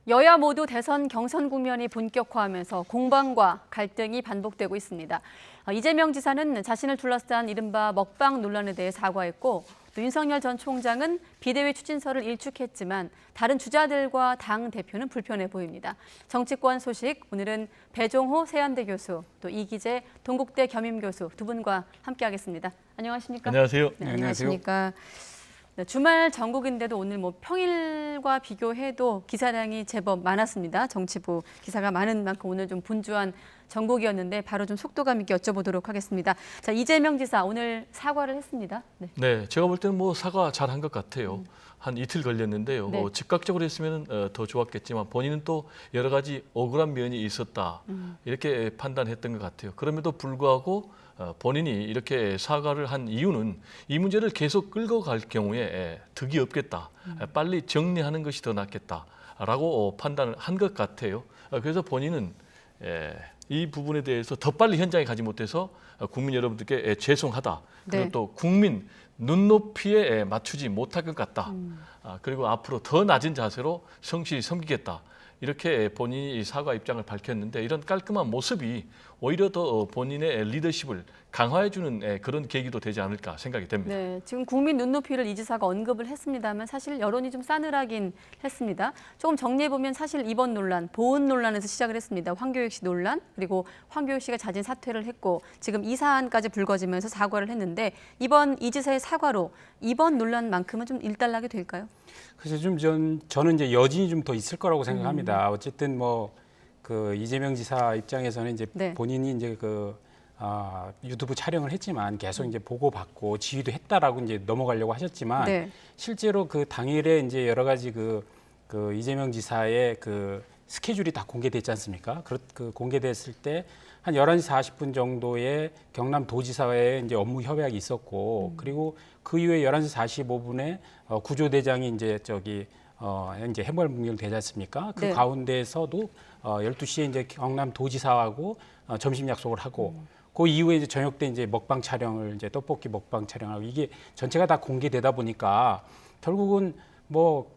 여야 모두 대선 경선 국면이 본격화하면서 공방과 갈등이 반복되고 있습니다. 이재명 지사는 자신을 둘러싼 이른바 먹방 논란에 대해 사과했고, 또 윤석열 전 총장은 비대위 추진서를 일축했지만 다른 주자들과 당 대표는 불편해 보입니다. 정치권 소식, 오늘은 배종호 세안대 교수, 또 이기재 동국대 겸임교수 두 분과 함께하겠습니다. 안녕하십니까? 안녕하세요. 네, 안녕하십니까? 네, 주말 전국인데도 오늘 평일과 비교해도 기사량이 제법 많았습니다. 정치부 기사가 많은 만큼 오늘 좀 분주한 전국이었는데 바로 좀 속도감 있게 여쭤보도록 하겠습니다. 자, 이재명 지사 오늘 사과를 했습니다. 네, 제가 볼 때는 사과 잘한 것 같아요. 한 이틀 걸렸는데요. 네. 즉각적으로 했으면 더 좋았겠지만 본인은 또 여러 가지 억울한 면이 있었다. 이렇게 판단했던 것 같아요. 그럼에도 불구하고 본인이 이렇게 사과를 한 이유는 이 문제를 계속 끌고 갈 경우에 득이 없겠다. 빨리 정리하는 것이 더 낫겠다라고 판단을 한 것 같아요. 그래서 본인은 이 부분에 대해서 더 빨리 현장에 가지 못해서 국민 여러분들께 죄송하다. 그리고 네. 또 국민 눈높이에 맞추지 못할 것 같다. 그리고 앞으로 더 낮은 자세로 성실히 섬기겠다. 이렇게 본인이 사과 입장을 밝혔는데 이런 깔끔한 모습이 오히려 더 본인의 리더십을 강화해주는 그런 계기도 되지 않을까 생각이 됩니다. 네, 지금 국민 눈높이를 이 지사가 언급을 했습니다만 사실 여론이 좀 싸늘하긴 했습니다. 조금 정리해보면 사실 이번 논란, 보훈 논란에서 시작을 했습니다. 황교익 씨 논란, 그리고 황교익 씨가 자진 사퇴를 했고 지금 이 사안까지 불거지면서 사과를 했는데 이번 이 지사의 사과로 이번 논란만큼은 좀 일단락이 될까요? 그래서 저는 이제 여진이 좀 더 있을 거라고 생각합니다. 어쨌든 그 이재명 지사 입장에서는 이제 네. 본인이 이제 유튜브 촬영을 했지만 계속 이제 보고받고 지휘도 했다라고 이제 넘어가려고 하셨지만 네. 실제로 그 당일에 이제 여러 가지 그 이재명 지사의 그 스케줄이 다 공개됐지 않습니까? 그 공개됐을 때 한 11시 40분 정도에 경남도지사와의 이제 업무 협약이 있었고 그리고 그 이후에 11시 45분에 구조대장이 이제 이제 해물문경 되지 않습니까? 그 네. 가운데서도 12시에 이제 경남도지사하고 점심 약속을 하고 그 이후에 이제 저녁 때 이제 먹방 촬영을 이제 떡볶이 먹방 촬영하고 이게 전체가 다 공개되다 보니까 결국은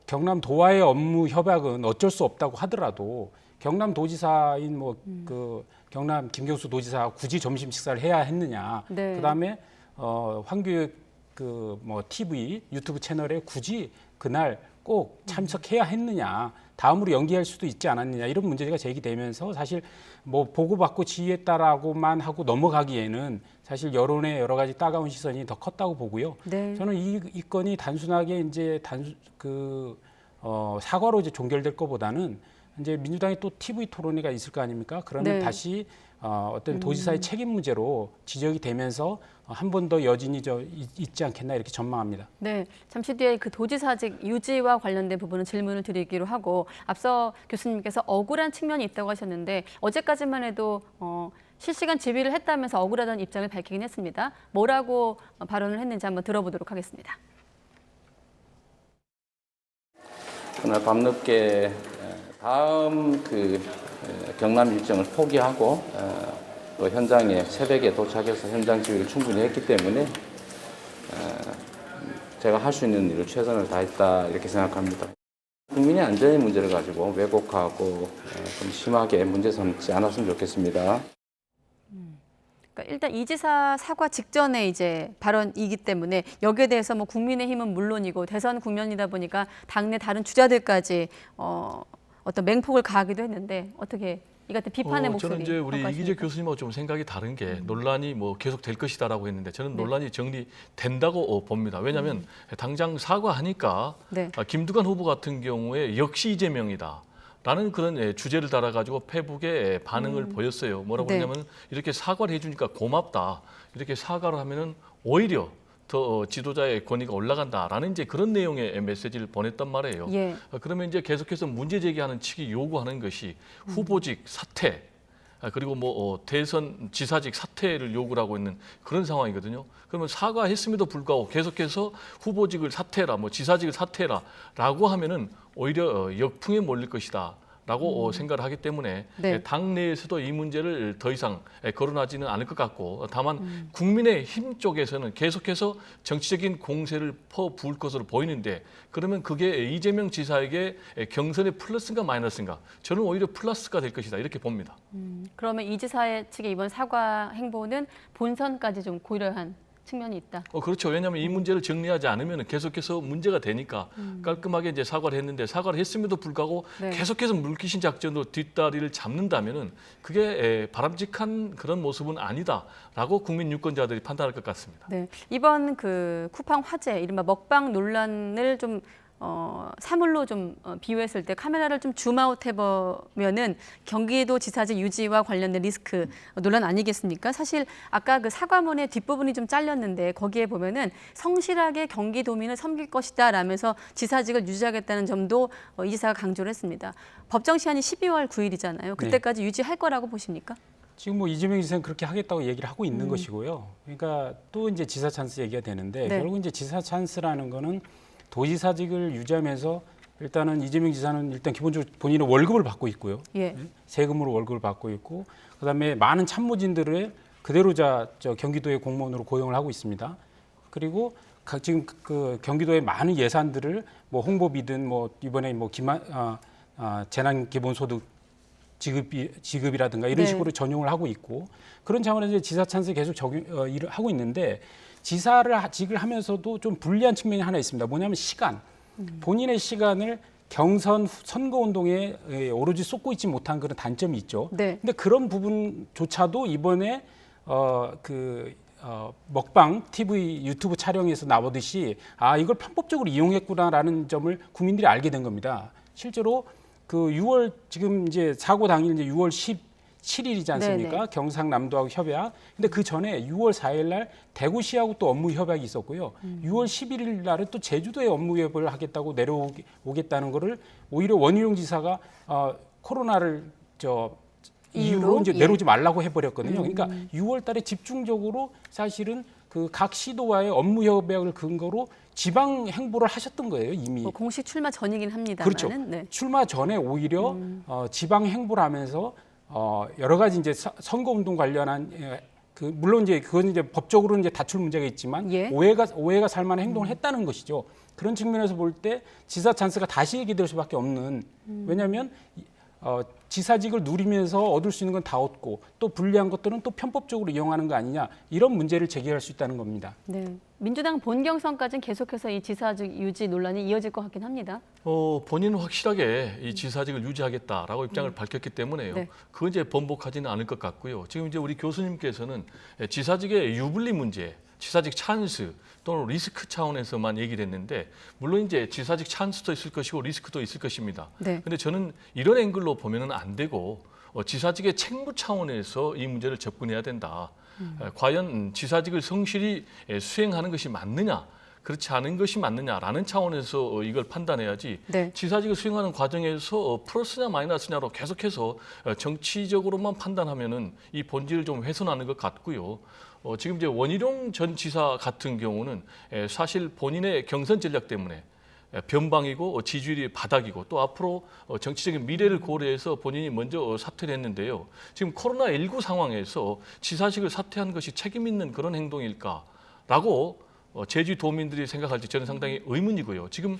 경남도와의 업무 협약은 어쩔 수 없다고 하더라도 경남도지사인 그 경남 김경수 도지사 굳이 점심 식사를 해야 했느냐? 네. 그다음에 황교익 TV 유튜브 채널에 굳이 그날 꼭 참석해야 했느냐? 다음으로 연기할 수도 있지 않았느냐? 이런 문제가 제기되면서 사실 보고받고 지휘했다라고만 하고 넘어가기에는 사실 여론의 여러 가지 따가운 시선이 더 컸다고 보고요. 네. 저는 이 건이 단순하게 이제 사과로 이제 종결될 것보다는 이제 민주당이 또 TV 토론회가 있을 거 아닙니까? 그러면 네. 다시 어떤 도지사의 책임 문제로 지적이 되면서 한 번 더 여진이 있지 않겠나 이렇게 전망합니다. 네, 잠시 뒤에 그 도지사직 유지와 관련된 부분은 질문을 드리기로 하고 앞서 교수님께서 억울한 측면이 있다고 하셨는데 어제까지만 해도 실시간 지휘를 했다면서 억울하다는 입장을 밝히긴 했습니다. 뭐라고 발언을 했는지 한번 들어보도록 하겠습니다. 오늘 밤늦게 다음 경남 일정을 포기하고 또 현장에 새벽에 도착해서 현장 지휘를 충분히 했기 때문에 제가 할 수 있는 일을 최선을 다했다 이렇게 생각합니다. 국민의 안전의 문제를 가지고 왜곡하고 좀 심하게 문제 삼지 않았으면 좋겠습니다. 그러니까 일단 이 지사 사과 직전에 이제 발언이기 때문에 여기에 대해서 국민의힘은 물론이고 대선 국면이다 보니까 당내 다른 주자들까지 어떤 맹폭을 가하기도 했는데 어떻게 이 같은 비판의 목소리 저는 이제 우리 평가하십니까? 이기재 교수님하고 좀 생각이 다른 게 논란이 계속 될 것이다라고 했는데 저는 논란이 정리된다고 봅니다. 왜냐하면 당장 사과하니까 네. 김두관 후보 같은 경우에 역시 이재명이다. 라는 그런 주제를 달아가지고 페북에 반응을 보였어요. 뭐라고 네. 하냐면 이렇게 사과를 해주니까 고맙다. 이렇게 사과를 하면은 오히려 더 지도자의 권위가 올라간다라는 이제 그런 내용의 메시지를 보냈단 말이에요. 예. 그러면 이제 계속해서 문제 제기하는 측이 요구하는 것이 후보직 사퇴 그리고 대선 지사직 사퇴를 요구를 하고 있는 그런 상황이거든요. 그러면 사과했음에도 불구하고 계속해서 후보직을 사퇴해라, 지사직을 사퇴해라라고 하면은 오히려 역풍에 몰릴 것이다. 라고 생각을 하기 때문에 네. 당내에서도 이 문제를 더 이상 거론하지는 않을 것 같고 다만 국민의힘 쪽에서는 계속해서 정치적인 공세를 퍼부을 것으로 보이는데 그러면 그게 이재명 지사에게 경선의 플러스인가 마이너스인가 저는 오히려 플러스가 될 것이다 이렇게 봅니다. 그러면 이 지사 측의 이번 사과 행보는 본선까지 좀 고려한 측면이 있다. 그렇죠. 왜냐하면 이 문제를 정리하지 않으면 계속해서 문제가 되니까 깔끔하게 이제 사과를 했는데 사과를 했음에도 불구하고 네. 계속해서 물귀신 작전으로 뒷다리를 잡는다면은 그게 바람직한 그런 모습은 아니다라고 국민 유권자들이 판단할 것 같습니다. 네, 이번 그 쿠팡 화재, 이른바 먹방 논란을 좀 사물로 좀 비유했을 때 카메라를 좀 줌아웃 해보면은 경기도 지사직 유지와 관련된 리스크 논란 아니겠습니까? 사실 아까 그 사과문의 뒷부분이 좀 잘렸는데 거기에 보면은 성실하게 경기도민을 섬길 것이다라면서 지사직을 유지하겠다는 점도 이 지사가 강조를 했습니다. 법정 시한이 12월 9일이잖아요. 그때까지 유지할 거라고 보십니까? 지금 뭐 이재명 지사는 그렇게 하겠다고 얘기를 하고 있는 것이고요. 그러니까 또 이제 지사 찬스 얘기가 되는데 네. 결국 이제 지사 찬스라는 거는 도지사직을 유지하면서 일단은 이재명 지사는 일단 기본적으로 본인은 월급을 받고 있고요. 예. 세금으로 월급을 받고 있고 그다음에 많은 참모진들을 그대로 저 경기도의 공무원으로 고용을 하고 있습니다. 그리고 지금 그 경기도의 많은 예산들을 뭐 홍보비든 뭐 이번에 뭐 재난 기본소득 지급이라든가 이런 네. 식으로 전용을 하고 있고 그런 차원에서 지사 찬스 계속 일을 하고 있는데 지사직을 하면서도 좀 불리한 측면이 하나 있습니다. 뭐냐면 시간. 본인의 시간을 경선 선거운동에 오로지 쏟고 있지 못한 그런 단점이 있죠. 네. 근데 그런 부분조차도 이번에 먹방 TV 유튜브 촬영에서 나오듯이 이걸 편법적으로 이용했구나라는 점을 국민들이 알게 된 겁니다. 실제로 그 6월 지금 이제 사고 당일 이제 6월 17일이지 않습니까? 네네. 경상남도하고 협약. 근데 그 전에 6월 4일 날 대구시하고 또 업무 협약이 있었고요. 6월 11일 날은 또 제주도에 업무 협약을 하겠다고 내려오겠다는 거를 오히려 원희룡 지사가 코로나를 이유로 이제 예. 내려오지 말라고 해버렸거든요. 그러니까 6월 달에 집중적으로 사실은 그 각 시도와의 업무 협약을 근거로 지방 행보를 하셨던 거예요, 이미. 뭐 공식 출마 전이긴 합니다만은. 그렇죠. 네. 출마 전에 오히려 지방 행보를 하면서 여러 가지 이제 선거운동 관련한 물론 이제 그건 이제 법적으로는 이제 다툴 문제가 있지만 예. 오해가 살 만한 행동을 했다는 것이죠. 그런 측면에서 볼 때 지사 찬스가 다시 얘기될 수밖에 없는 왜냐하면 지사직을 누리면서 얻을 수 있는 건 다 얻고 또 불리한 것들은 또 편법적으로 이용하는 거 아니냐 이런 문제를 제기할 수 있다는 겁니다. 네. 민주당 본경선까지는 계속해서 이 지사직 유지 논란이 이어질 것 같긴 합니다. 본인은 확실하게 이 지사직을 유지하겠다라고 입장을 밝혔기 때문에요. 네. 그건 이제 번복하지는 않을 것 같고요. 지금 이제 우리 교수님께서는 지사직의 유불리 문제, 지사직 찬스 또는 리스크 차원에서만 얘기를 했는데 물론 이제 지사직 찬스도 있을 것이고 리스크도 있을 것입니다. 네. 근데 저는 이런 앵글로 보면은 안 되고 지사직의 책무 차원에서 이 문제를 접근해야 된다. 과연 지사직을 성실히 수행하는 것이 맞느냐, 그렇지 않은 것이 맞느냐라는 차원에서 이걸 판단해야지 네. 지사직을 수행하는 과정에서 플러스냐 마이너스냐로 계속해서 정치적으로만 판단하면은 이 본질을 좀 훼손하는 것 같고요. 지금 이제 원희룡 전 지사 같은 경우는 사실 본인의 경선 전략 때문에 변방이고 지지율이 바닥이고 또 앞으로 정치적인 미래를 고려해서 본인이 먼저 사퇴를 했는데요. 지금 코로나19 상황에서 지사직을 사퇴한 것이 책임 있는 그런 행동일까라고 제주도민들이 생각할지 저는 상당히 의문이고요. 지금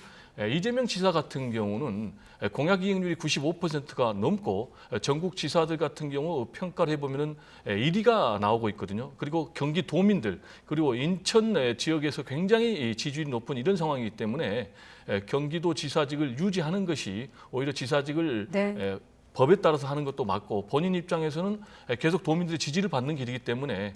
이재명 지사 같은 경우는 공약 이행률이 95%가 넘고 전국 지사들 같은 경우 평가를 해보면은 1위가 나오고 있거든요. 그리고 경기도민들 그리고 인천 지역에서 굉장히 지지율이 높은 이런 상황이기 때문에 경기도 지사직을 유지하는 것이 오히려 지사직을 네. 법에 따라서 하는 것도 맞고 본인 입장에서는 계속 도민들의 지지를 받는 길이기 때문에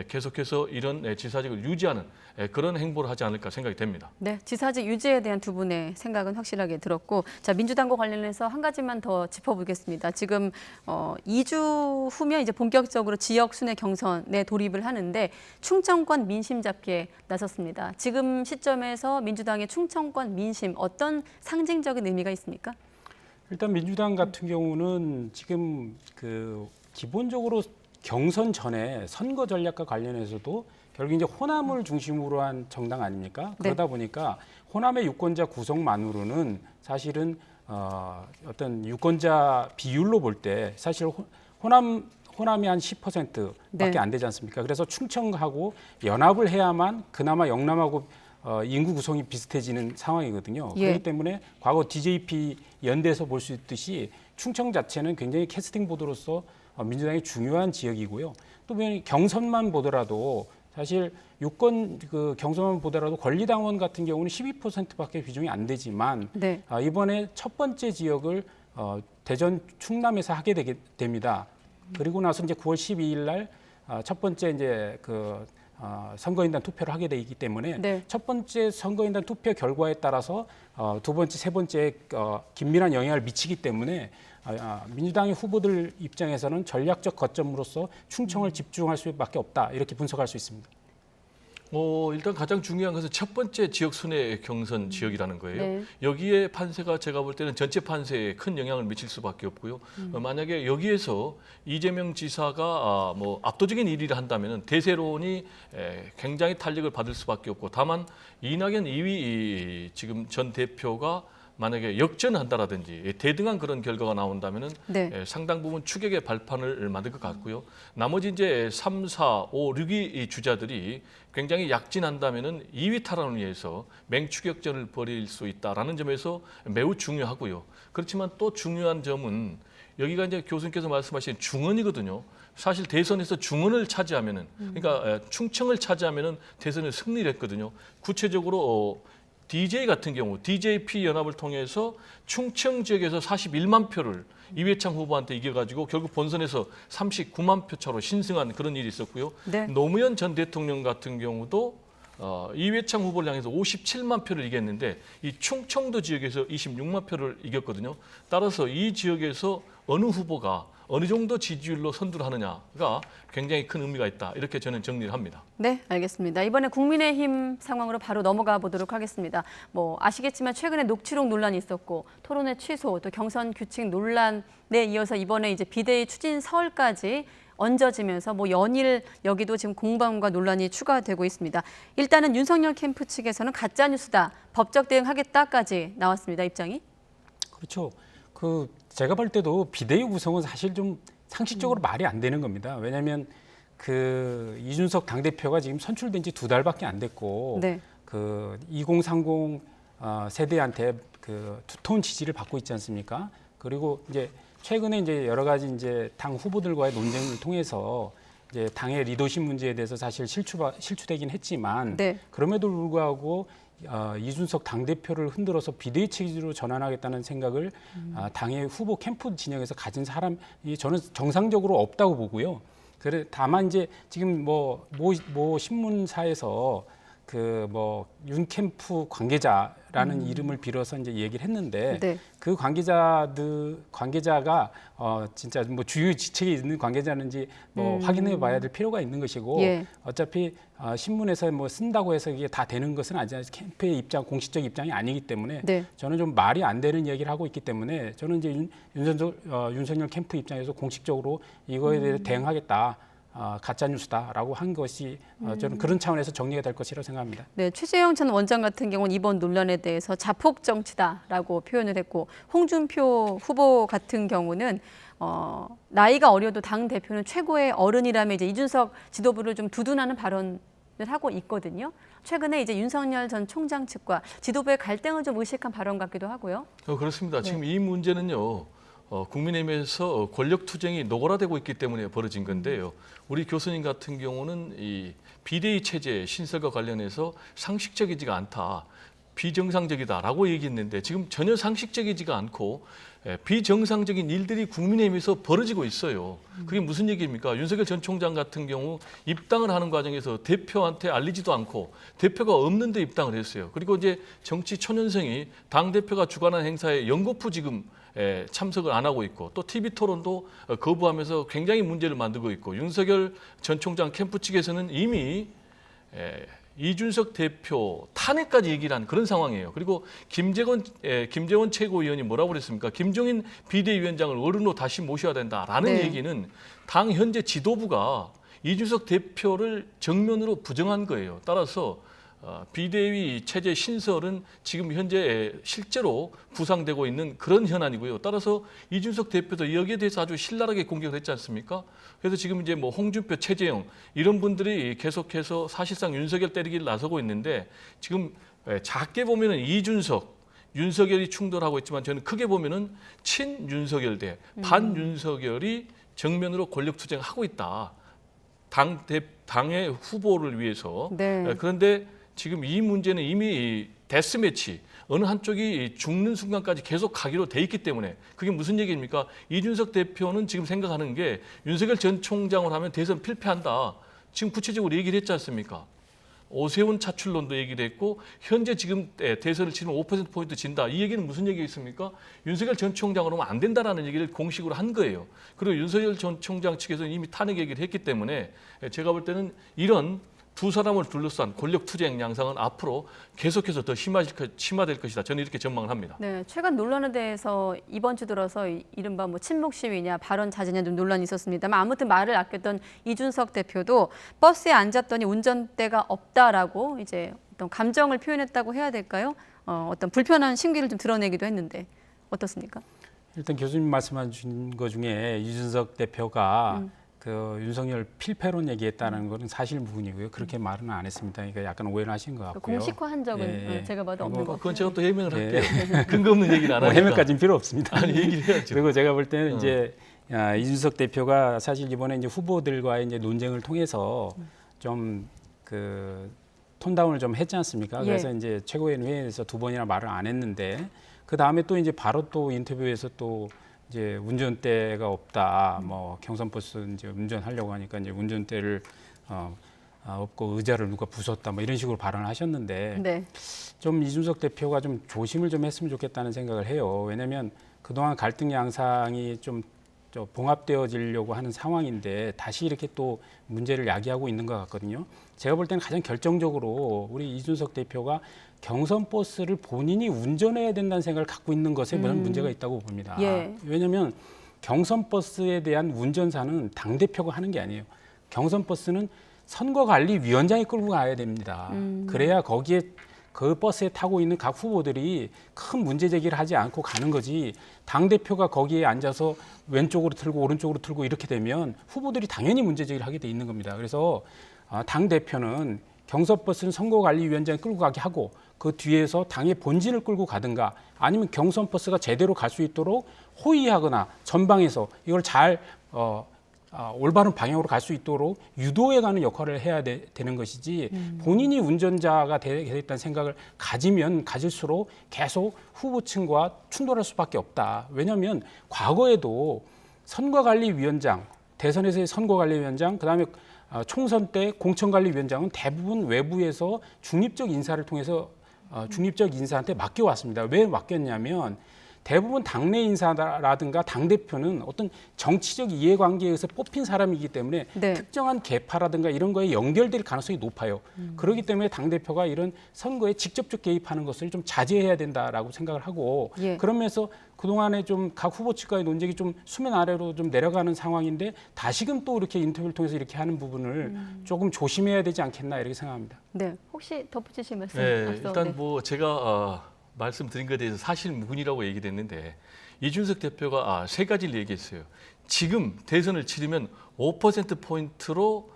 계속해서 이런 지사직을 유지하는 그런 행보를 하지 않을까 생각이 됩니다. 네, 지사직 유지에 대한 두 분의 생각은 확실하게 들었고, 자 민주당과 관련해서 한 가지만 더 짚어보겠습니다. 지금 2주 후면 이제 본격적으로 지역 순회 경선에 돌입을 하는데 충청권 민심 잡기에 나섰습니다. 지금 시점에서 민주당의 충청권 민심 어떤 상징적인 의미가 있습니까? 일단 민주당 같은 경우는 지금 기본적으로 경선 전에 선거 전략과 관련해서도 결국 이제 호남을 중심으로 한 정당 아닙니까? 네. 그러다 보니까 호남의 유권자 구성만으로는 사실은 어떤 유권자 비율로 볼 때 사실 호남이 한 10%밖에 네. 안 되지 않습니까? 그래서 충청하고 연합을 해야만 그나마 영남하고 인구 구성이 비슷해지는 상황이거든요. 예. 그렇기 때문에 과거 DJP 연대에서 볼 수 있듯이 충청 자체는 굉장히 캐스팅 보드로서 민주당의 중요한 지역이고요. 또 경선만 보더라도 사실 유권 경선만 보더라도 권리당원 같은 경우는 12%밖에 비중이 안 되지만 네. 이번에 첫 번째 지역을 대전 충남에서 하게 됩니다. 그리고 나서 이제 9월 12일 날 첫 번째 이제 선거인단 투표를 하게 되기 때문에 네. 첫 번째 선거인단 투표 결과에 따라서 두 번째, 세 번째 긴밀한 영향을 미치기 때문에 민주당의 후보들 입장에서는 전략적 거점으로서 충청을 집중할 수밖에 없다 이렇게 분석할 수 있습니다. 일단 가장 중요한 것은 첫 번째 지역 순회 경선 지역이라는 거예요. 네. 여기에 판세가 제가 볼 때는 전체 판세에 큰 영향을 미칠 수밖에 없고요. 만약에 여기에서 이재명 지사가 뭐 압도적인 1위를 한다면 대세론이 굉장히 탄력을 받을 수밖에 없고, 다만 이낙연 2위 지금 전 대표가 만약에 역전한다라든지 대등한 그런 결과가 나온다면은 네. 상당 부분 추격의 발판을 만들 것 같고요. 나머지 이제 3, 4, 5, 6위 주자들이 굉장히 약진한다면은 2위 탈환을 위해서 맹추격전을 벌일 수 있다라는 점에서 매우 중요하고요. 그렇지만 또 중요한 점은 여기가 이제 교수님께서 말씀하신 중원이거든요. 사실 대선에서 중원을 차지하면은, 그러니까 충청을 차지하면은 대선에 승리를 했거든요. 구체적으로 DJ 같은 경우 DJP 연합을 통해서 충청 지역에서 41만 표를 이회창 후보한테 이겨가지고 결국 본선에서 39만 표 차로 신승한 그런 일이 있었고요. 네. 노무현 전 대통령 같은 경우도 이회창 후보를 향해서 57만 표를 이겼는데 이 충청도 지역에서 26만 표를 이겼거든요. 따라서 이 지역에서 어느 후보가 어느 정도 지지율로 선두를 하느냐가 굉장히 큰 의미가 있다. 이렇게 저는 정리를 합니다. 네, 알겠습니다. 이번에 국민의힘 상황으로 바로 넘어가 보도록 하겠습니다. 뭐 아시겠지만 최근에 녹취록 논란이 있었고 토론회 취소, 또 경선 규칙 논란에 이어서 이번에 이제 비대위 추진 서울까지 얹어지면서 뭐 연일 여기도 지금 공방과 논란이 추가되고 있습니다. 일단은 윤석열 캠프 측에서는 가짜 뉴스다, 법적 대응하겠다까지 나왔습니다. 입장이. 그렇죠. 제가 볼 때도 비대위 구성은 사실 좀 상식적으로 말이 안 되는 겁니다. 왜냐하면 이준석 당대표가 지금 선출된 지 2달밖에 안 됐고 네. 2030 세대한테 두터운 지지를 받고 있지 않습니까? 그리고 이제 최근에 이제 여러 가지 이제 당 후보들과의 논쟁을 통해서 이제 당의 리더십 문제에 대해서 사실 실추되긴 했지만 네. 그럼에도 불구하고 이준석 당대표를 흔들어서 비대위 체제로 전환하겠다는 생각을 당의 후보 캠프 진영에서 가진 사람이 저는 정상적으로 없다고 보고요. 다만 이제 지금 뭐 신문사에서 윤 캠프 관계자라는 이름을 빌어서 이제 얘기를 했는데 네. 그 관계자가 진짜 뭐 주요 지책에 있는 관계자인지 확인해 봐야 될 필요가 있는 것이고 예. 어차피 신문에서 뭐 쓴다고 해서 이게 다 되는 것은 아니잖아요. 캠프의 공식적 입장이 아니기 때문에 네. 저는 좀 말이 안 되는 얘기를 하고 있기 때문에 저는 이제 윤석열 캠프 입장에서 공식적으로 이거에 대해서 대응하겠다. 가짜 뉴스다라고 한 것이 저는 그런 차원에서 정리가 될 것이라고 생각합니다. 네, 최재형 전 원장 같은 경우는 이번 논란에 대해서 자폭 정치다라고 표현을 했고, 홍준표 후보 같은 경우는 나이가 어려도 당 대표는 최고의 어른이라며 이제 이준석 지도부를 좀 두둔하는 발언을 하고 있거든요. 최근에 이제 윤석열 전 총장 측과 지도부의 갈등을 좀 의식한 발언 같기도 하고요. 그렇습니다. 네. 지금 이 문제는요. 국민의힘에서 권력 투쟁이 노골화되고 있기 때문에 벌어진 건데요. 우리 교수님 같은 경우는 이 비대위 체제 신설과 관련해서 상식적이지가 않다, 비정상적이다라고 얘기했는데 지금 전혀 상식적이지가 않고 비정상적인 일들이 국민의힘에서 벌어지고 있어요. 그게 무슨 얘기입니까? 윤석열 전 총장 같은 경우 입당을 하는 과정에서 대표한테 알리지도 않고 대표가 없는데 입당을 했어요. 그리고 이제 정치 초년생이 당대표가 주관한 행사에 연거푸 지금 참석을 안 하고 있고, 또 TV 토론도 거부하면서 굉장히 문제를 만들고 있고, 윤석열 전 총장 캠프 측에서는 이미 이준석 대표 탄핵까지 얘기를 한 그런 상황이에요. 그리고 김재원 최고위원이 뭐라고 그랬습니까? 김종인 비대위원장을 어른으로 다시 모셔야 된다라는 네. 얘기는 당 현재 지도부가 이준석 대표를 정면으로 부정한 거예요. 따라서 비대위 체제 신설은 지금 현재 실제로 구상되고 있는 그런 현안이고요. 따라서 이준석 대표도 여기에 대해서 아주 신랄하게 공격을 했지 않습니까? 그래서 지금 이제 뭐 홍준표, 최재형 이런 분들이 계속해서 사실상 윤석열 때리기를 나서고 있는데 지금 작게 보면은 이준석, 윤석열이 충돌하고 있지만 저는 크게 보면은 친윤석열 대 반윤석열이 정면으로 권력 투쟁하고 있다. 당의 후보를 위해서. 네. 그런데 지금 이 문제는 이미 데스매치 어느 한쪽이 죽는 순간까지 계속 가기로 돼 있기 때문에 그게 무슨 얘기입니까? 이준석 대표는 지금 생각하는 게 윤석열 전 총장을 하면 대선 필패한다. 지금 구체적으로 얘기를 했지 않습니까? 오세훈 차출론도 얘기를 했고 현재 지금 대선을 치르면 5%포인트 진다. 이 얘기는 무슨 얘기겠습니까? 윤석열 전 총장으로 하면 안 된다라는 얘기를 공식으로 한 거예요. 그리고 윤석열 전 총장 측에서는 이미 탄핵 얘기를 했기 때문에 제가 볼 때는 이런 두 사람을 둘러싼 권력 투쟁 양상은 앞으로 계속해서 더 심화될 것이다. 저는 이렇게 전망을 합니다. 네, 최근 논란에 대해서 이번 주 들어서 이른바 뭐 친목 시위냐 발언 자제냐 좀 논란이 있었습니다만 아무튼 말을 아꼈던 이준석 대표도 버스에 앉았더니 운전대가 없다라고 이제 어떤 감정을 표현했다고 해야 될까요? 어떤 불편한 심기를 좀 드러내기도 했는데 어떻습니까? 일단 교수님 말씀하신 것 중에 이준석 대표가 그 윤석열 필패론 얘기했다는 것은 사실 무근이고요. 그렇게 말은 안 했습니다. 그러니까 약간 오해를 하신 것 같고요. 공식화한 적은 제가 봐도 없는 것 같아요. 그건 제가 또 해명을 할게요. 근거 없는 얘기는 안 하니까. 해명까지는 필요 없습니다. 아니 얘기를 해야죠. 그리고 제가 볼 때는 이제 이준석 대표가 사실 이번에 이제 후보들과의 이제 논쟁을 통해서 좀 그 톤다운을 좀 했지 않습니까? 예. 그래서 이제 최고위원회에서 두 번이나 말을 안 했는데 그 다음에 또 이제 바로 또 인터뷰에서 또 이제 운전대가 없다. 뭐 경선버스 이제 운전하려고 하니까 이제 운전대를 없고 의자를 누가 부쉈다. 뭐 이런 식으로 발언을 하셨는데 네. 좀 이준석 대표가 좀 조심을 좀 했으면 좋겠다는 생각을 해요. 왜냐하면 그동안 갈등 양상이 좀 봉합되어지려고 하는 상황인데 다시 이렇게 또 문제를 야기하고 있는 것 같거든요. 제가 볼 때는 가장 결정적으로 우리 이준석 대표가 경선 버스를 본인이 운전해야 된다는 생각을 갖고 있는 것에 저는 문제가 있다고 봅니다. 예. 왜냐하면 경선 버스에 대한 운전사는 당 대표가 하는 게 아니에요. 경선 버스는 선거관리위원장이 끌고 가야 됩니다. 그래야 거기에 그 버스에 타고 있는 각 후보들이 큰 문제 제기를 하지 않고 가는 거지. 당 대표가 거기에 앉아서 왼쪽으로 틀고 오른쪽으로 틀고 이렇게 되면 후보들이 당연히 문제 제기를 하게 돼 있는 겁니다. 그래서 당 대표는 경선버스는 선거관리위원장이 끌고 가게 하고 그 뒤에서 당의 본진을 끌고 가든가 아니면 경선버스가 제대로 갈 수 있도록 호위하거나 전방에서 이걸 잘 올바른 방향으로 갈 수 있도록 유도해가는 역할을 해야 되는 것이지 본인이 운전자가 되겠다는 생각을 가지면 가질수록 계속 후보층과 충돌할 수밖에 없다. 왜냐하면 과거에도 선거관리위원장, 대선에서의 선거관리위원장, 그다음에 총선 때 공천관리위원장은 대부분 외부에서 중립적 인사를 통해서 중립적 인사한테 맡겨왔습니다. 왜 맡겼냐면 대부분 당내 인사라든가 당대표는 어떤 정치적 이해관계에 의해서 뽑힌 사람이기 때문에 네. 특정한 계파라든가 이런 거에 연결될 가능성이 높아요. 그렇기 때문에 당대표가 이런 선거에 직접적 개입하는 것을 좀 자제해야 된다라고 생각을 하고 예. 그러면서 그동안에 좀 각 후보 측과의 논쟁이 좀 수면 아래로 좀 내려가는 상황인데 다시금 또 이렇게 인터뷰를 통해서 이렇게 하는 부분을 조금 조심해야 되지 않겠나 이렇게 생각합니다. 네. 혹시 덧붙이실 말씀? 네, 앞서, 일단 네. 뭐 제가 말씀드린 것에 대해서 사실 무근이라고 얘기를 했는데 이준석 대표가 세 가지를 얘기했어요. 지금 대선을 치르면 5%포인트로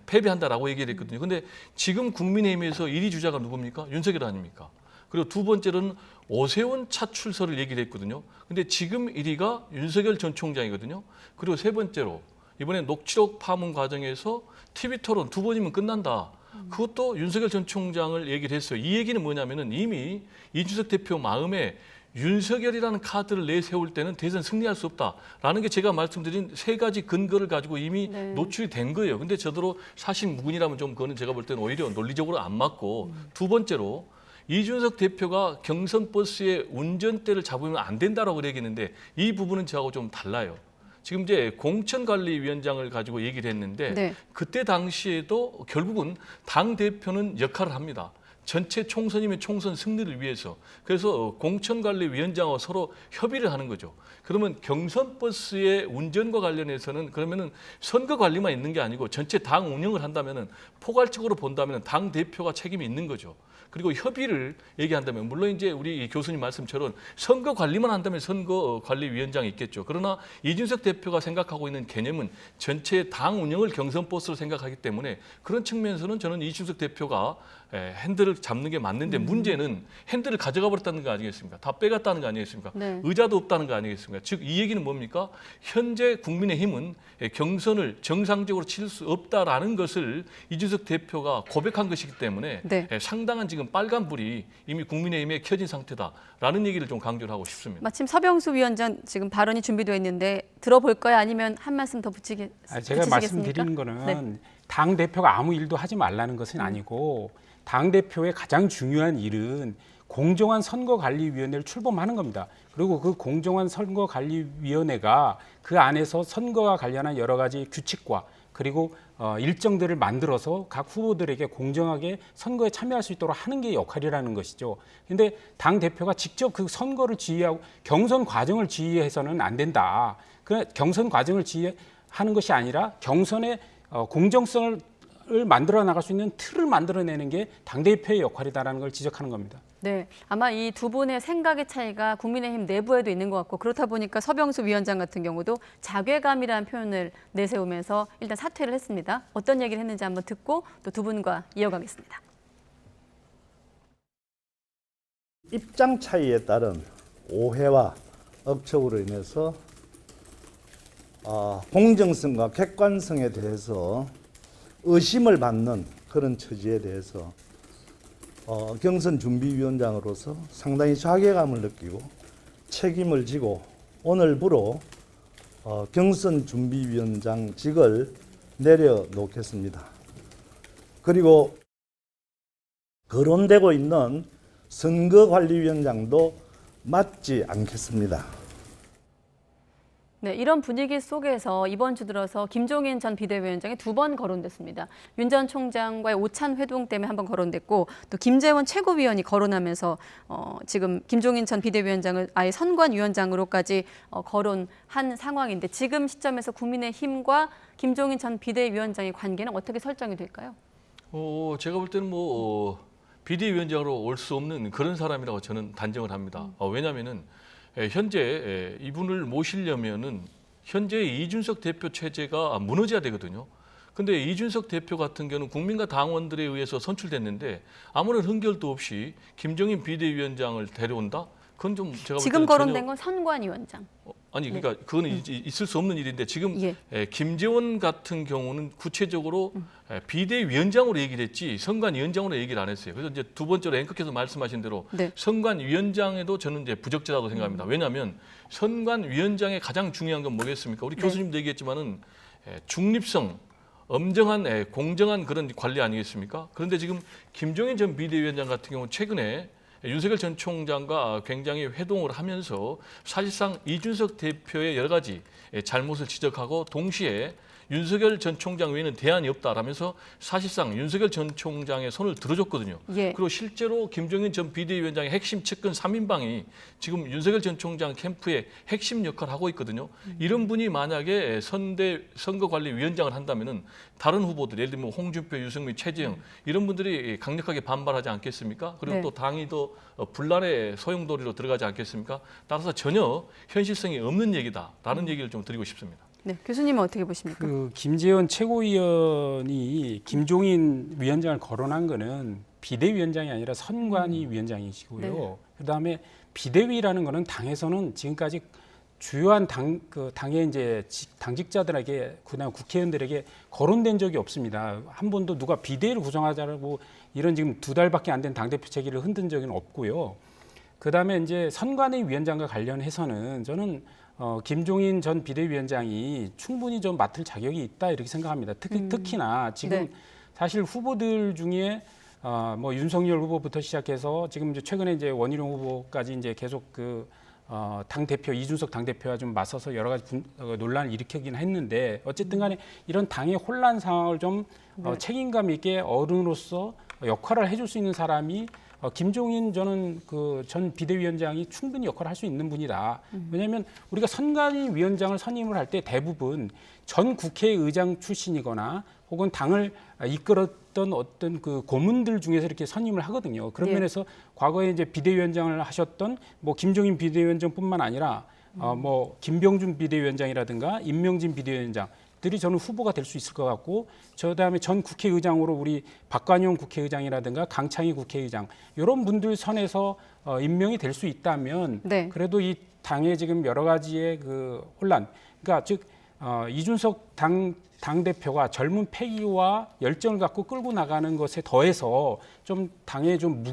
패배한다라고 얘기를 했거든요. 근데 지금 국민의힘에서 1위 주자가 누굽니까? 윤석열 아닙니까? 그리고 두 번째로는 오세훈 차출설을 얘기를 했거든요. 근데 지금 1위가 윤석열 전 총장이거든요. 그리고 세 번째로 이번에 녹취록 파문 과정에서 TV 토론 두 번이면 끝난다. 그것도 윤석열 전 총장을 얘기를 했어요. 이 얘기는 뭐냐면은 이미 이준석 대표 마음에 윤석열이라는 카드를 내세울 때는 대선 승리할 수 없다라는 게 제가 말씀드린 세 가지 근거를 가지고 이미 네. 노출이 된 거예요. 근데 저더러 사실 무근이라면 좀 그거는 제가 볼 때는 오히려 논리적으로 안 맞고 두 번째로 이준석 대표가 경선 버스의 운전대를 잡으면 안 된다라고 얘기했는데 이 부분은 저하고 좀 달라요. 지금 이제 공천관리위원장을 가지고 얘기를 했는데 네. 그때 당시에도 결국은 당 대표는 역할을 합니다. 전체 총선이면 총선 승리를 위해서 그래서 공천관리위원장하고 서로 협의를 하는 거죠. 그러면 경선 버스의 운전과 관련해서는 그러면은 선거 관리만 있는 게 아니고 전체 당 운영을 한다면은 포괄적으로 본다면은 당 대표가 책임이 있는 거죠. 그리고 협의를 얘기한다면 물론 이제 우리 교수님 말씀처럼 선거 관리만 한다면 선거관리위원장이 있겠죠. 그러나 이준석 대표가 생각하고 있는 개념은 전체 당 운영을 경선 버스로 생각하기 때문에 그런 측면에서는 저는 이준석 대표가 핸들을 잡는 게 맞는데 문제는 핸들을 가져가 버렸다는 거 아니겠습니까? 다 빼갔다는 거 아니겠습니까? 네. 의자도 없다는 거 아니겠습니까? 즉 이 얘기는 뭡니까? 현재 국민의힘은 경선을 정상적으로 치를 수 없다라는 것을 이준석 대표가 고백한 것이기 때문에 네. 상당한 지금 빨간불이 이미 국민의힘에 켜진 상태다라는 얘기를 좀 강조를 하고 싶습니다. 마침 서병수 위원장 지금 발언이 준비되어 있는데 들어볼까요? 아니면 한 말씀 더 제가 붙이시겠습니까? 말씀드리는 거는 네. 당 대표가 아무 일도 하지 말라는 것은 아니고 당 대표의 가장 중요한 일은 공정한 선거관리위원회를 출범하는 겁니다. 그리고 그 공정한 선거관리위원회가 그 안에서 선거와 관련한 여러 가지 규칙과 그리고 일정들을 만들어서 각 후보들에게 공정하게 선거에 참여할 수 있도록 하는 게 역할이라는 것이죠. 그런데 당 대표가 직접 그 선거를 지휘하고 경선 과정을 지휘해서는 안 된다. 그 경선 과정을 지휘하는 것이 아니라 경선의 공정성을 만들어 나갈 수 있는 틀을 만들어내는 게 당대표의 역할이다라는 걸 지적하는 겁니다. 네, 아마 이 두 분의 생각의 차이가 국민의힘 내부에도 있는 것 같고 그렇다 보니까 서병수 위원장 같은 경우도 자괴감이라는 표현을 내세우면서 일단 사퇴를 했습니다. 어떤 얘기를 했는지 한번 듣고 또 두 분과 이어가겠습니다. 입장 차이에 따른 오해와 억측으로 인해서 공정성과 객관성에 대해서 의심을 받는 그런 처지에 대해서 경선준비위원장으로서 상당히 자괴감을 느끼고 책임을 지고 오늘부로 경선준비위원장직을 내려놓겠습니다. 그리고 거론되고 있는 선거관리위원장도 맡지 않겠습니다. 네, 이런 분위기 속에서 이번 주 들어서 김종인 전 비대위원장이 2번 거론됐습니다. 윤 전 총장과의 오찬 회동 때문에 한 번 거론됐고 또 김재원 최고위원이 거론하면서 지금 김종인 전 비대위원장을 아예 선관위원장으로까지 거론한 상황인데 지금 시점에서 국민의힘과 김종인 전 비대위원장의 관계는 어떻게 설정이 될까요? 제가 볼 때는 비대위원장으로 올 수 없는 그런 사람이라고 저는 단정을 합니다. 왜냐하면은 현재 이분을 모시려면은 현재 이준석 대표 체제가 무너져야 되거든요. 근데 이준석 대표 같은 경우는 국민과 당원들에 의해서 선출됐는데 아무런 흥결도 없이 김종인 비대위원장을 데려온다? 그건 좀 제가 볼 지금 때는 거론된 건 선관위원장. 아니 그러니까 그거는 있을 수 없는 일인데 지금 김재원 같은 경우는 구체적으로 비대위원장으로 얘기를 했지 선관위원장으로 얘기를 안 했어요. 그래서 이제 두 번째로 앵커께서 말씀하신 대로 선관위원장에도 저는 이제 부적절하다고 생각합니다. 왜냐하면 선관위원장의 가장 중요한 건 뭐겠습니까? 우리 교수님도 얘기했지만은 중립성, 엄정한 공정한 그런 관리 아니겠습니까? 그런데 지금 김종인 전 비대위원장 같은 경우 최근에 윤석열 전 총장과 굉장히 회동을 하면서 사실상 이준석 대표의 여러 가지 잘못을 지적하고 동시에 윤석열 전 총장 외에는 대안이 없다라면서 사실상 윤석열 전 총장의 손을 들어줬거든요. 그리고 실제로 김종인 전 비대위원장의 핵심 측근 3인방이 지금 윤석열 전 총장 캠프의 핵심 역할을 하고 있거든요. 이런 분이 만약에 선거관리위원장을 한다면은 다른 후보들, 예를 들면 홍준표, 유승민, 최재형 이런 분들이 강력하게 반발하지 않겠습니까? 그리고 또 당이 더 분란의 소용돌이로 들어가지 않겠습니까? 따라서 전혀 현실성이 없는 얘기다라는 얘기를 좀 드리고 싶습니다. 네, 교수님은 어떻게 보십니까? 김재원 최고위원이 김종인 위원장을 거론한 거는 비대위원장이 아니라 선관위 위원장이시고요. 그다음에 비대위라는 거는 당에서는 지금까지 주요한 당의 이제 당직자들에게 그다음 국회의원들에게 거론된 적이 없습니다. 한 번도 누가 비대위를 구성하자고 이런 지금 2달밖에 안 된 당대표 체계를 흔든 적은 없고요. 그다음에 이제 선관위 위원장과 관련해서는 저는 김종인 전 비대위원장이 충분히 좀 맡을 자격이 있다 이렇게 생각합니다. 특히나 지금 사실 후보들 중에 윤석열 후보부터 시작해서 지금 이제 최근에 이제 원희룡 후보까지 이제 계속 당 대표 이준석 당 대표와 좀 맞서서 여러 가지 논란을 일으키긴 했는데 어쨌든 간에 이런 당의 혼란 상황을 좀 책임감 있게 어른으로서 역할을 해줄 수 있는 사람이 김종인 저는 그 전 비대위원장이 충분히 역할을 할 수 있는 분이다. 왜냐하면 우리가 선관위원장을 선임을 할 때 대부분 전 국회의장 출신이거나 혹은 당을 이끌었던 어떤 그 고문들 중에서 이렇게 선임을 하거든요. 그런 예. 면에서 과거에 이제 비대위원장을 하셨던 뭐 김종인 비대위원장뿐만 아니라 뭐 김병준 비대위원장이라든가 임명진 비대위원장 들이 저는 후보가 될 수 있을 것 같고, 저다음에 전 국회의장으로 우리 박관용 국회의장이라든가 강창희 국회의장 이런 분들 선에서 임명이 될 수 있다면 네. 그래도 이 당의 지금 여러 가지의 그 혼란, 그러니까 즉 이준석 당 대표가 젊은 패기와 열정을 갖고 끌고 나가는 것에 더해서 좀 당의 좀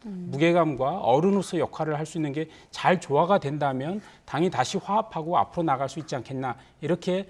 무게감과 어른으로서 역할을 할 수 있는 게 잘 조화가 된다면 당이 다시 화합하고 앞으로 나갈 수 있지 않겠나, 이렇게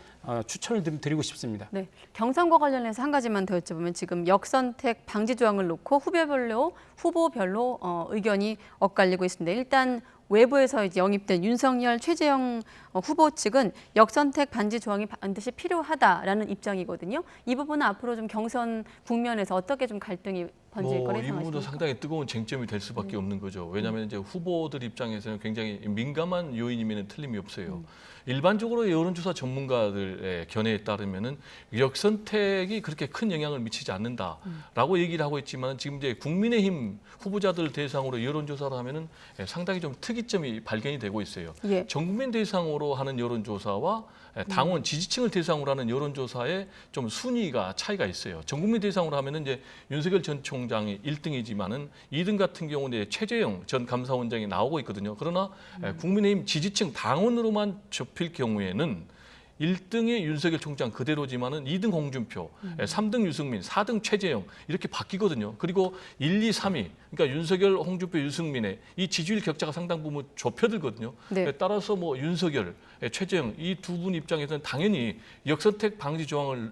추천을 드리고 싶습니다. 네, 경선과 관련해서 한 가지만 더 여쭤보면 지금 역선택 방지 조항을 놓고 후보별로 의견이 엇갈리고 있습니다. 일단 외부에서 이제 영입된 윤석열, 최재형 후보 측은 역선택 반지 조항이 반드시 필요하다라는 입장이거든요. 이 부분은 앞으로 좀 경선 국면에서 어떻게 좀 갈등이 번질 거라 이 부분도 생각하십니까? 상당히 뜨거운 쟁점이 될 수밖에 없는 거죠. 왜냐하면 이제 후보들 입장에서는 굉장히 민감한 요인이면 틀림이 없어요. 일반적으로 여론조사 전문가들의 견해에 따르면은 역선택이 그렇게 큰 영향을 미치지 않는다라고 얘기를 하고 있지만, 지금 이제 국민의힘 후보자들 대상으로 여론조사를 하면은 상당히 좀 특이점이 발견이 되고 있어요. 예. 전 국민 대상으로 하는 여론조사와 당원 지지층을 대상으로 하는 여론조사에 좀 순위가 차이가 있어요. 전 국민 대상으로 하면은 이제 윤석열 전 총장이 1등이지만은 2등 같은 경우는 최재형 전 감사원장이 나오고 있거든요. 그러나 국민의힘 지지층 당원으로만 좁힐 경우에는 1등이 윤석열 총장 그대로지만은 2등 홍준표, 3등 유승민, 4등 최재형 이렇게 바뀌거든요. 그리고 1, 2, 3위, 그러니까 윤석열, 홍준표, 유승민의 이 지지율 격차가 상당 부분 좁혀들거든요. 네. 따라서 뭐 윤석열, 최재형 이 두 분 입장에서는 당연히 역선택 방지 조항을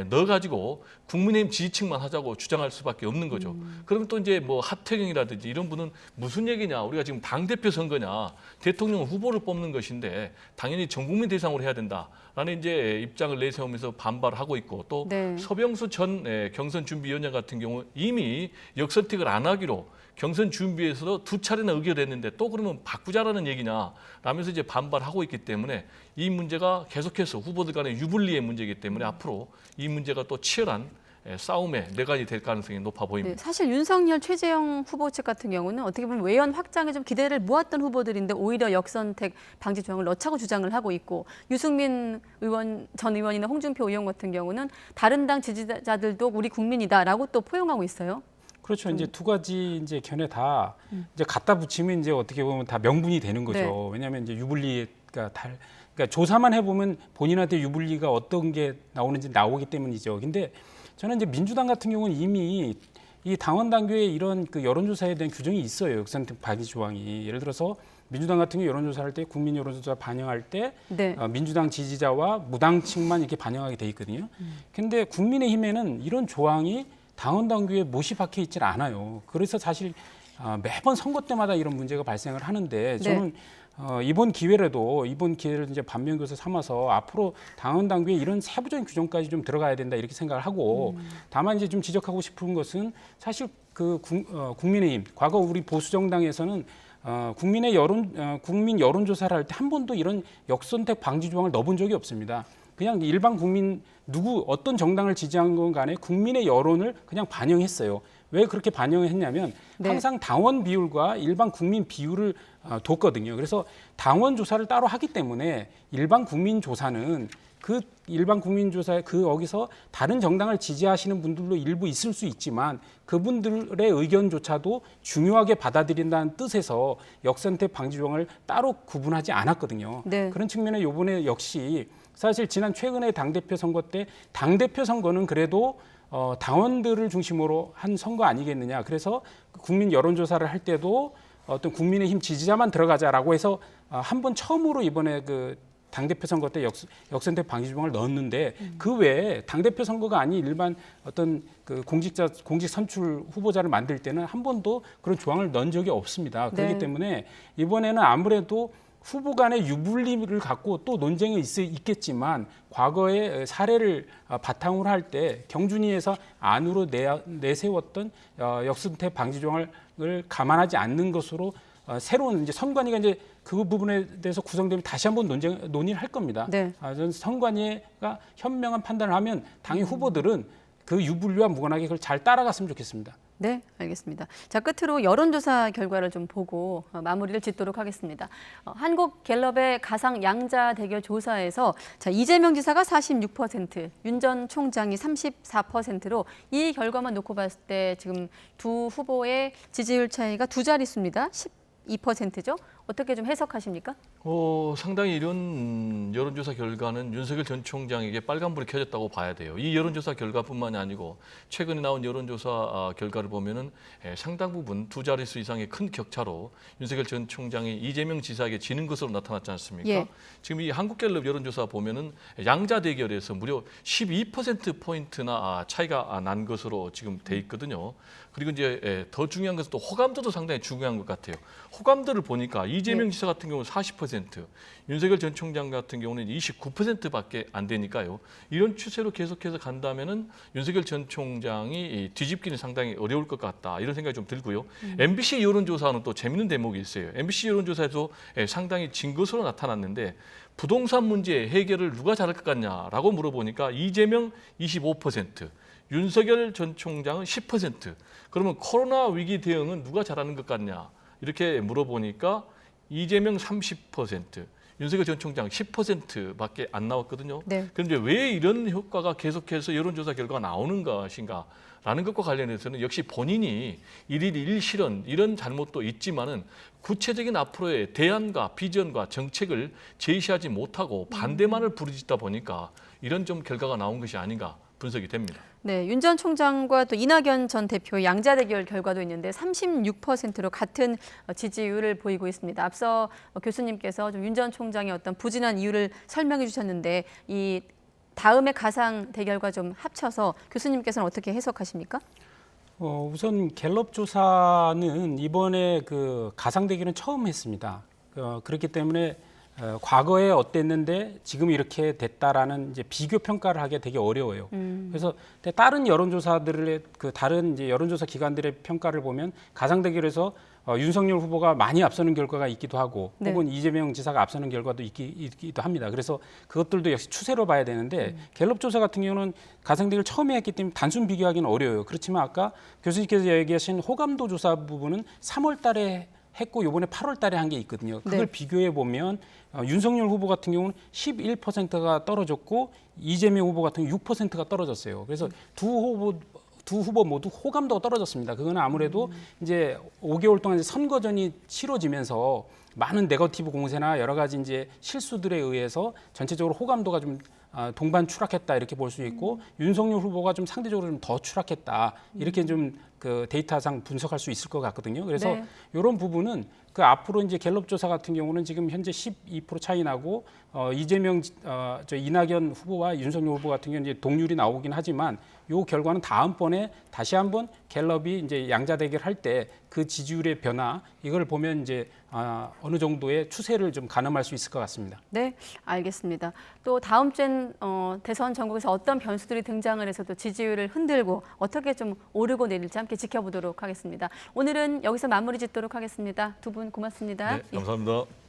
넣어가지고 국민의힘 지지층만 하자고 주장할 수밖에 없는 거죠. 그러면 또 이제 뭐 하태경이라든지 이런 분은 무슨 얘기냐, 우리가 지금 당대표 선거냐, 대통령 후보를 뽑는 것인데 당연히 전 국민 대상으로 해야 된다라는 이제 입장을 내세우면서 반발하고 있고, 또 네. 서병수 전 경선 준비위원장 같은 경우 이미 역선택을 안 하기로 경선 준비에서 2차례나 의결했는데 또 그러면 바꾸자라는 얘기냐 라면서 이제 반발하고 있기 때문에 이 문제가 계속해서 후보들 간의 유불리의 문제이기 때문에 앞으로 이 문제가 또 치열한 싸움의 내관이 될 가능성이 높아 보입니다. 네, 사실 윤석열, 최재형 후보 측 같은 경우는 어떻게 보면 외연 확장에 좀 기대를 모았던 후보들인데 오히려 역선택 방지 조항을 넣자고 주장을 하고 있고, 유승민 전 의원이나 홍준표 의원 같은 경우는 다른 당 지지자들도 우리 국민이다라고 또 포용하고 있어요. 그렇죠. 이제 두 가지 이제 견해 다 이제 갖다 붙이면 이제 어떻게 보면 다 명분이 되는 거죠. 네. 왜냐하면 이제 유불리가 그러니까 조사만 해보면 본인한테 유불리가 어떤 게 나오는지 나오기 때문이죠. 근데 저는 이제 민주당 같은 경우는 이미 이 당원 당규에 이런 그 여론조사에 대한 규정이 있어요. 역선택 방지 조항이. 예를 들어서 민주당 같은 경우 여론조사할 때 국민 여론조사 반영할 때 네. 민주당 지지자와 무당층만 이렇게 반영하게 돼 있거든요. 근데 국민의힘에는 이런 조항이 당원 당규에 못이 박혀 있질 않아요. 그래서 사실 매번 선거 때마다 이런 문제가 발생을 하는데, 저는 이번 기회를 이제 반면교사 삼아서 앞으로 당원 당규에 이런 세부적인 규정까지 좀 들어가야 된다 이렇게 생각을 하고, 다만 이제 좀 지적하고 싶은 것은 사실 그 국민의힘 과거 우리 보수 정당에서는 국민 여론조사를 할 때 한 번도 이런 역선택 방지 조항을 넣어본 적이 없습니다. 그냥 일반 국민 어떤 정당을 지지한 건 간에 국민의 여론을 그냥 반영했어요. 왜 그렇게 반영을 했냐면 네. 항상 당원 비율과 일반 국민 비율을 뒀거든요. 그래서 당원 조사를 따로 하기 때문에 일반 국민 조사는 거기서 다른 정당을 지지하시는 분들도 일부 있을 수 있지만 그분들의 의견조차도 중요하게 받아들인다는 뜻에서 역선택 방지 조항을 따로 구분하지 않았거든요. 네. 그런 측면에 이번에 역시 사실 최근에 당대표 선거 때 당대표 선거는 그래도 당원들을 중심으로 한 선거 아니겠느냐. 그래서 국민 여론조사를 할 때도 어떤 국민의힘 지지자만 들어가자라고 해서 한 번 처음으로 이번에 그 당대표 선거 때 역선택 방지 조항을 넣었는데, 그 외에 당대표 선거가 아닌 일반 어떤 그 공직 선출 후보자를 만들 때는 한 번도 그런 조항을 넣은 적이 없습니다. 그렇기 네. 때문에 이번에는 아무래도 후보 간의 유불리를 갖고 또 논쟁이 있겠지만 과거의 사례를 바탕으로 할 때 경준위에서 안으로 내세웠던 역선택 방지 조항을 감안하지 않는 것으로 새로운 이제 선관위가 이제 그 부분에 대해서 구성되면 다시 한번 논의를 할 겁니다. 네. 저는 선관위가 현명한 판단을 하면 당의 후보들은 그 유불리와 무관하게 그걸 잘 따라갔으면 좋겠습니다. 네, 알겠습니다. 자, 끝으로 여론조사 결과를 좀 보고 마무리를 짓도록 하겠습니다. 한국갤럽의 가상 양자 대결 조사에서 자, 이재명 지사가 46%, 윤 전 총장이 34%로 이 결과만 놓고 봤을 때 지금 두 후보의 지지율 차이가 두 자릿수입니다. 12%죠. 어떻게 좀 해석하십니까? 상당히 이런 여론조사 결과는 윤석열 전 총장에게 빨간불이 켜졌다고 봐야 돼요. 이 여론조사 결과뿐만이 아니고 최근에 나온 여론조사 결과를 보면은 상당 부분 두 자릿수 이상의 큰 격차로 윤석열 전 총장이 이재명 지사에게 지는 것으로 나타났지 않습니까? 예. 지금 이 한국갤럽 여론조사 보면은 양자 대결에서 무려 12%포인트나 차이가 난 것으로 지금 돼 있거든요. 그리고 이제 더 중요한 것은 또 호감도도 상당히 중요한 것 같아요. 호감도를 보니까 이재명 지사 같은 경우는 40%, 윤석열 전 총장 같은 경우는 29%밖에 안 되니까요. 이런 추세로 계속해서 간다면은 윤석열 전 총장이 뒤집기는 상당히 어려울 것 같다. 이런 생각이 좀 들고요. MBC 여론조사는 또 재밌는 대목이 있어요. MBC 여론조사에서 상당히 진 것으로 나타났는데 부동산 문제 해결을 누가 잘할 것 같냐라고 물어보니까 이재명 25%, 윤석열 전 총장은 10%. 그러면 코로나 위기 대응은 누가 잘하는 것 같냐? 이렇게 물어보니까 이재명 30%, 윤석열 전 총장 10%밖에 안 나왔거든요. 네. 그런데 왜 이런 효과가 계속해서 여론조사 결과가 나오는 것인가? 라는 것과 관련해서는 역시 본인이 일일 일실현 이런 잘못도 있지만은 구체적인 앞으로의 대안과 비전과 정책을 제시하지 못하고 반대만을 부르짖다 보니까 이런 좀 결과가 나온 것이 아닌가 분석이 됩니다. 네, 윤 전 총장과 또 이낙연 전 대표의 양자 대결 결과도 있는데 36%로 같은 지지율을 보이고 있습니다. 앞서 교수님께서 좀 윤 전 총장의 어떤 부진한 이유를 설명해 주셨는데 이 다음의 가상 대결과 좀 합쳐서 교수님께서는 어떻게 해석하십니까? 우선 갤럽 조사는 이번에 그 가상 대결은 처음 했습니다. 그렇기 때문에 과거에 어땠는데 지금 이렇게 됐다라는 이제 비교 평가를 하기 되게 어려워요. 그래서 다른 여론조사들의 그 다른 이제 여론조사 기관들의 평가를 보면 가상 대결에서 윤석열 후보가 많이 앞서는 결과가 있기도 하고 네. 혹은 이재명 지사가 앞서는 결과도 있기도 합니다. 그래서 그것들도 역시 추세로 봐야 되는데 갤럽 조사 같은 경우는 가상 대결 처음에 했기 때문에 단순 비교하기는 어려워요. 그렇지만 아까 교수님께서 얘기하신 호감도 조사 부분은 3월 달에 했고 이번에 8월 달에 한 게 있거든요. 그걸 네. 비교해 보면 윤석열 후보 같은 경우는 11%가 떨어졌고 이재명 후보 같은 경우 6%가 떨어졌어요. 그래서 두 후보 모두 호감도가 떨어졌습니다. 그거는 아무래도 이제 5개월 동안 이제 선거전이 치러지면서 많은 네거티브 공세나 여러 가지 이제 실수들에 의해서 전체적으로 호감도가 좀 동반 추락했다 이렇게 볼 수 있고 윤석열 후보가 좀 상대적으로 좀 더 추락했다 이렇게 좀 그 데이터상 분석할 수 있을 것 같거든요. 그래서 네. 이런 부분은 그 앞으로 이제 갤럽 조사 같은 경우는 지금 현재 12% 차이 나고 이재명 이낙연 후보와 윤석열 후보 같은 경우는 이제 동률이 나오긴 하지만 요 결과는 다음번에 다시 한번 갤럽이 이제 양자 대결할 때 그 지지율의 변화 이걸 보면 이제 어느 정도의 추세를 좀 가늠할 수 있을 것 같습니다. 네, 알겠습니다. 또 다음 주엔 대선 전국에서 어떤 변수들이 등장을 해서 또 지지율을 흔들고 어떻게 좀 오르고 내릴지 함께 지켜보도록 하겠습니다. 오늘은 여기서 마무리 짓도록 하겠습니다. 두 분 고맙습니다. 네, 감사합니다.